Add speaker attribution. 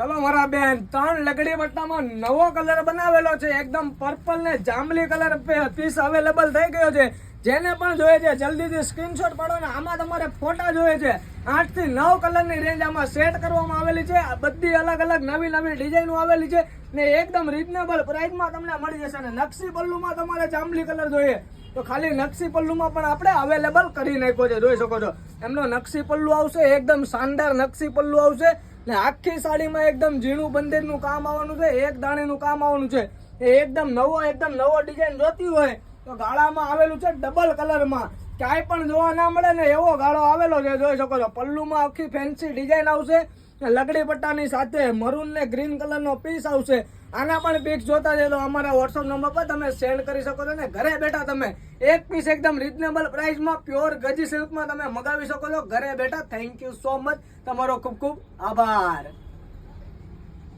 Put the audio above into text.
Speaker 1: ચલો મારા બેન, 3 લગડી પટ્ટામાં નવો કલર બનાવેલો છે, એકદમ પર્પલ ને જાંબલી કલર પીસ અવેલેબલ થઈ ગયો છે. જેને પણ જોઈએ છે જલ્દીથી સ્ક્રીનશોટ પાડો ને આમાં તમારે ફોટા જોઈએ છે. 8 થી 9 કલરની રેન્જ આમાં સેટ કરવામાં આવેલી છે. આ બધી અલગ અલગ નવી નવી ડિઝાઇનો આવેલી છે ને એકદમ રીઝનેબલ પ્રાઇસમાં તમને મળી જશે. ને નકશી પલ્લુમાં તમારે જાંબલી કલર જોઈએ તો ખાલી નકશી પલ્લુમાં પણ આપણે અવેલેબલ કરી નાખ્યો છે, જોઈ શકો છો. એમનો નકશી પલ્લુ આવશે, એકદમ શાનદાર નકશી પલ્લુ આવશે ને આખી સાડીમાં એકદમ ઝીણું બંદીરનું કામ આવવાનું છે, એક દાણીનું કામ આવવાનું છે. એકદમ નવો ડિઝાઇન જોતી હોય તો ગાળામાં આવેલું છે ડબલ કલરમાં, ક્યાંય પણ જોવા ના મળે ને એવો ગાળો આવેલો છે, જોઈ શકો છો. પલ્લુમાં આખી ફેન્સી ડિઝાઇન આવશે, લગડી પટ્ટાની સાથે મરૂન ને ગ્રીન કલરનો પીસ આવશે. આના પણ પીસ જોતા છે તો અમારા વોટ્સઅપ નંબર પર તમે સેન્ડ કરી શકો છો ને ઘરે બેઠા તમે એક પીસ એકદમ રીઝનેબલ પ્રાઇસમાં પ્યોર ગજી સિલ્કમાં તમે મગાવી શકો છો ઘરે બેઠા. થેન્ક યુ સો મચ, તમારો ખૂબ ખૂબ આભાર.